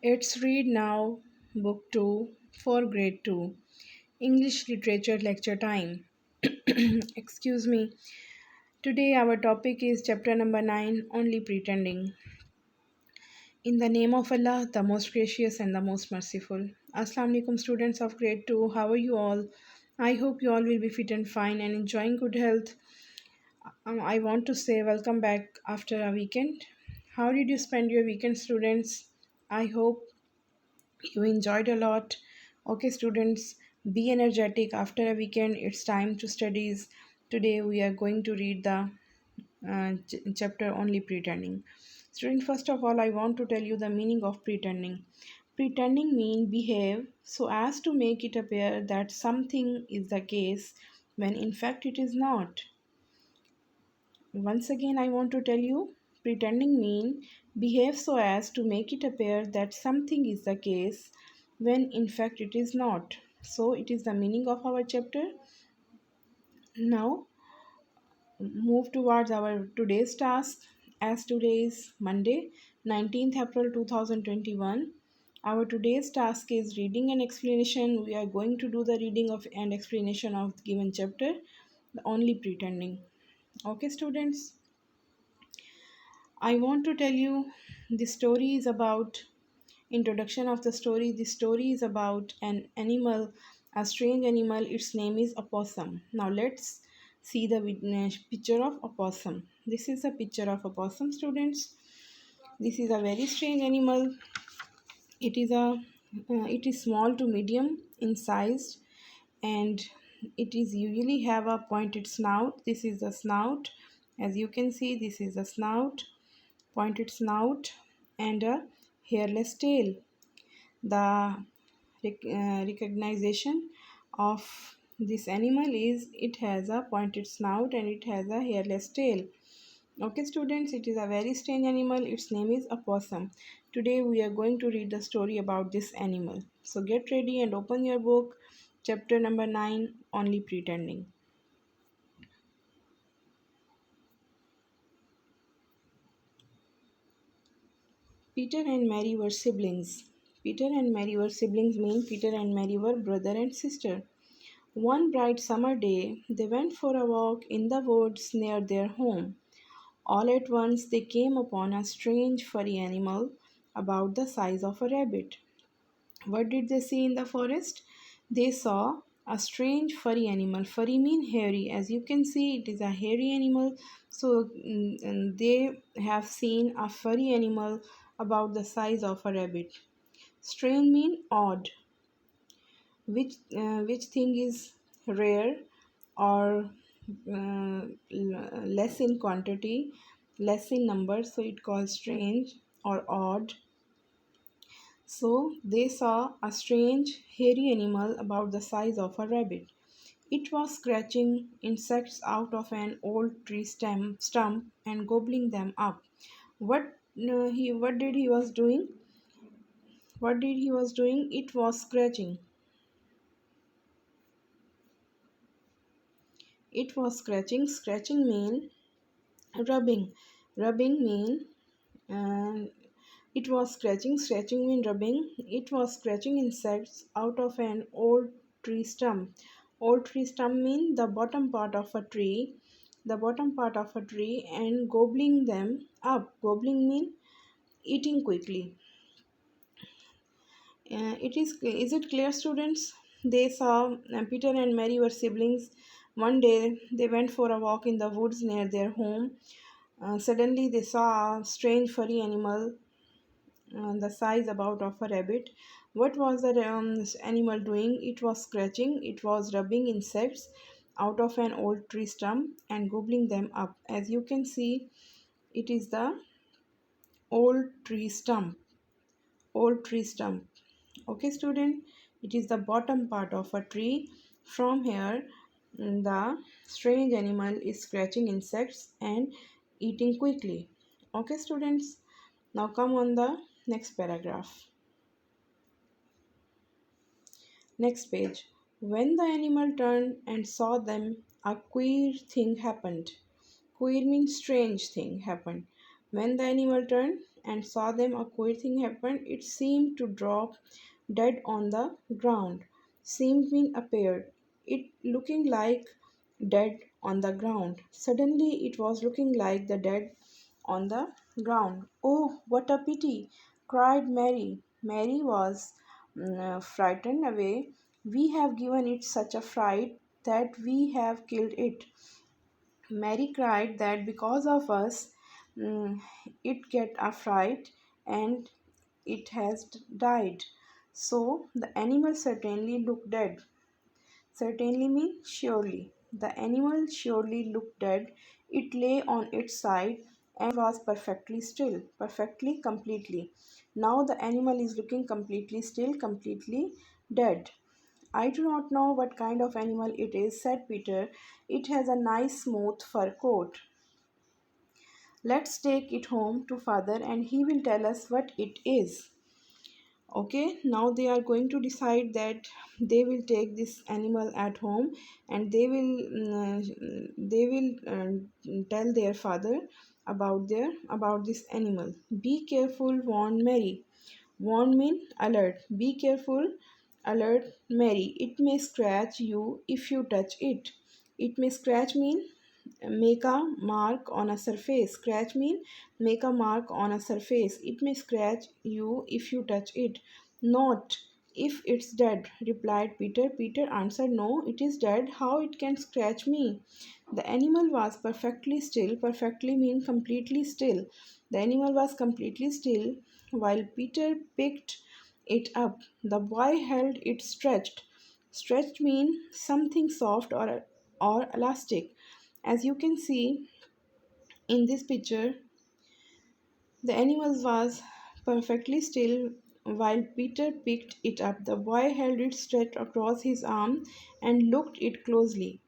It's Read Now, Book 2 for Grade 2, English Literature Lecture Time. Excuse me. Today our topic is chapter number 9, Only Pretending. In the name of Allah, the most gracious and the most merciful. Assalamu alaikum students of grade 2. How are you all? I hope you all will be fit and fine and enjoying good health. I want to say welcome back after a weekend. How did you spend your weekend, students? I hope you enjoyed a lot. Okay, students, be energetic. After a weekend, it's time to studies. Today, we are going to read the chapter Only Pretending. Student, first of all, I want to tell you the meaning of pretending. Pretending means behave so as to make it appear that something is the case when in fact it is not. Once again, I want to tell you pretending mean behave so as to make it appear that something is the case when in fact it is not. So, it is the meaning of our chapter. Now, move towards our today's task. As today is Monday, 19th April 2021. Our today's task is reading and explanation. We are going to do the reading of and explanation of the given chapter, the only pretending. Okay, students. I want to tell you the story is about introduction of the story. The story is about an animal, a strange animal. Its name is opossum. Now let's see the picture of opossum. This is a picture of opossum, students. This is a very strange animal. It is small to medium in size, and it is usually have a pointed snout. This is the snout. As you can see, this is the snout, pointed snout, and a hairless tail. The recognition of this animal is it has a pointed snout and it has a hairless tail. Okay, students, it is a very strange animal. Its name is opossum. Today we are going to read the story about this animal. So get ready and open your book, chapter number 9, Only Pretending. Peter and Mary were siblings. Peter and Mary were siblings mean Peter and Mary were brother and sister. One bright summer day, they went for a walk in the woods near their home. All at once, they came upon a strange furry animal about the size of a rabbit. What did they see in the forest? They saw a strange furry animal. Furry mean hairy. As you can see, it is a hairy animal. So and they have seen a furry animal about the size of a rabbit. Strange mean odd. Which thing is rare or less in quantity, less in number, so it calls strange or odd. So they saw a strange hairy animal about the size of a rabbit. It was scratching insects out of an old tree stump and gobbling them up. What did he was doing? What did he was doing? It was scratching. It was scratching. Scratching mean rubbing. Rubbing mean uh, it was scratching. Scratching mean rubbing. It was scratching insects out of an old tree stump. Old tree stump mean the bottom part of a tree. The bottom part of a tree and gobbling them up. Gobbling mean eating quickly. Is it clear, students? They saw Peter and Mary were siblings. One day they went for a walk in the woods near their home. Suddenly they saw a strange furry animal the size about of a rabbit. What was the animal doing? It was scratching, it was rubbing insects out of an old tree stump and gobbling them up. As you can see, it is the old tree stump. Old tree stump. Okay, student, it is the bottom part of a tree. From here, the strange animal is scratching insects and eating quickly. Okay, students, now come on the next paragraph. Next page. When the animal turned and saw them, a queer thing happened. Queer means strange thing happened. When the animal turned and saw them, a queer thing happened. It seemed to drop dead on the ground. Seemed mean appeared. It looking like dead on the ground. Suddenly it was looking like the dead on the ground. Oh, what a pity! Cried Mary. Mary was frightened away. We have given it such a fright that we have killed it. Mary cried that because of us, mm, it get a fright and it has died. So the animal certainly looked dead. Certainly means surely. The animal surely looked dead. It lay on its side and was perfectly still, perfectly, completely. Now the animal is looking completely still, completely dead. I do not know what kind of animal it is, said Peter. It has a nice smooth fur coat. Let's take it home to father and he will tell us what it is. Okay, now they are going to decide that they will take this animal at home and they will tell their father about this animal. Be careful, warned Mary. Warn mean alert. Be careful, alert Mary. It may scratch you if you touch it. It may scratch mean make a mark on a surface. Scratch mean make a mark on a surface. It may scratch you if you touch it. Not if it's dead, replied Peter. Peter answered, no, it is dead. How it can scratch me? The animal was perfectly still. Perfectly mean completely still. The animal was completely still while Peter picked it up. The boy held it stretched. Stretched mean something soft or elastic. As you can see in this picture, the animal was perfectly still while Peter picked it up. The boy held it stretched across his arm and looked it closely.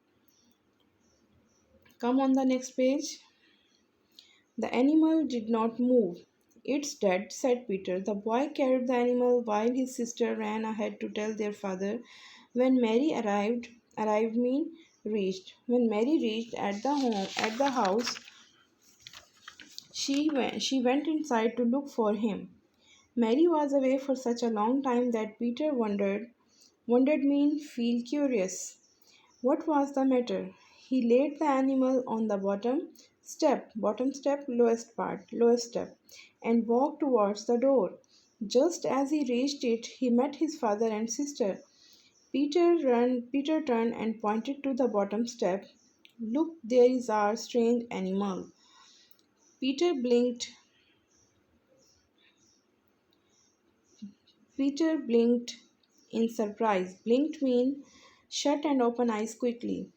Come on the next page. The animal did not move. It's dead, said Peter. The boy carried the animal while his sister ran ahead to tell their father. When Mary arrived mean reached. When Mary reached at the house, she went inside to look for him. Mary was away for such a long time that Peter wondered mean feel curious. What was the matter? He laid the animal on the bottom step, lowest part, lowest step, and walked towards the door. Just as he reached it, he met his father and sister. Peter turned and pointed to the bottom step. Look, there is our strange animal. Peter blinked Peter blinked in surprise. Blinked mean shut and open eyes quickly.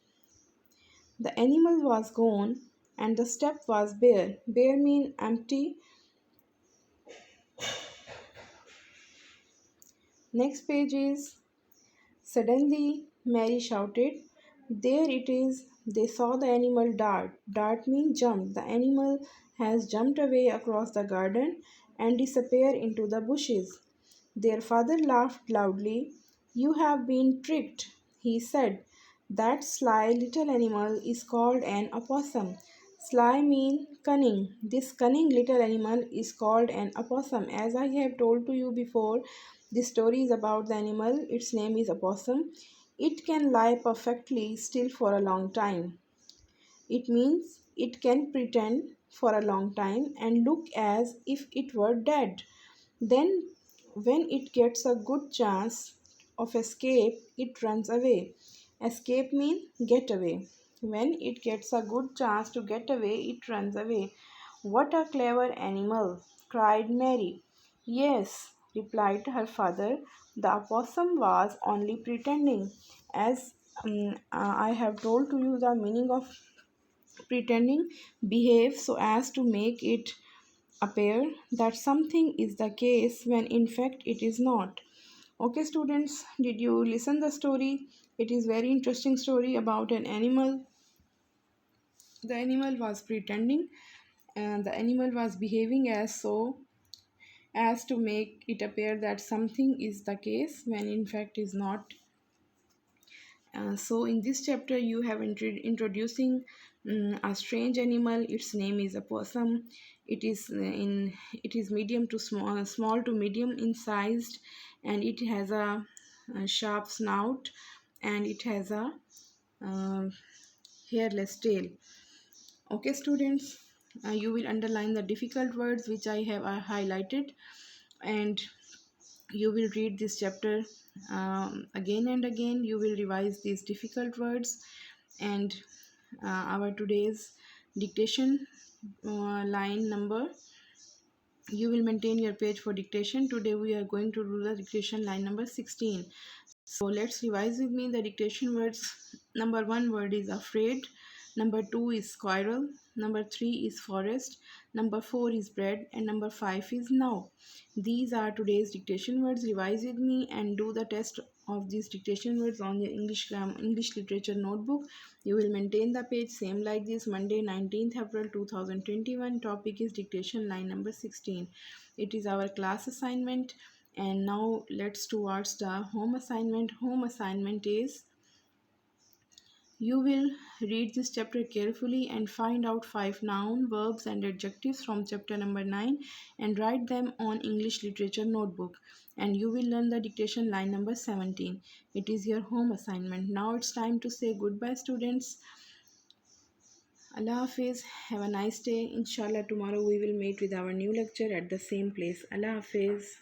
The animal was gone and the step was bare. Bare mean empty. Next page is suddenly Mary shouted, there it is. They saw the animal dart. Dart mean jump. The animal has jumped away across the garden and disappeared into the bushes. Their father laughed loudly. You have been tricked, he said. That sly little animal is called an opossum. Sly means cunning. This cunning little animal is called an opossum. As I have told to you before, this story is about the animal. Its name is opossum. It can lie perfectly still for a long time. It means it can pretend for a long time and look as if it were dead. Then, when it gets a good chance of escape, it runs away. Escape means get away. When it gets a good chance to get away, it runs away. What a clever animal! Cried Mary. Yes, replied her father, the opossum was only pretending. As I have told to you the meaning of pretending, behave so as to make it appear that something is the case when in fact it is not. Okay students, did you listen the story? It is very interesting story about an animal. The animal was pretending and the animal was behaving as to make it appear that something is the case when in fact is not. So in this chapter you have introducing A strange animal. Its name is a possum. It is medium to small to medium in sized, and it has a sharp snout, and it has a uh, hairless tail. Okay, students, you will underline the difficult words which I have highlighted, and you will read this chapter again and again. You will revise these difficult words, and our today's dictation line number, you will maintain your page for dictation. Today we are going to do the dictation line number 16. So let's revise with me the dictation words. Number one word is afraid. Number two is squirrel. Number three is forest. Number four is bread. And number five is now. These are today's dictation words. Revise with me and do the test of these dictation words on your English literature notebook. You will maintain the page same like this. Monday 19th April 2021. Topic is dictation line number 16. It is our class assignment. And now let's towards the home assignment. Home assignment is, you will read this chapter carefully and find out 5 noun, verbs and adjectives from chapter number 9 and write them on English literature notebook, and you will learn the dictation line number 17. It is your home assignment. Now it's time to say goodbye, students. Allah Hafiz. Have a nice day. Inshallah tomorrow we will meet with our new lecture at the same place. Allah Hafiz.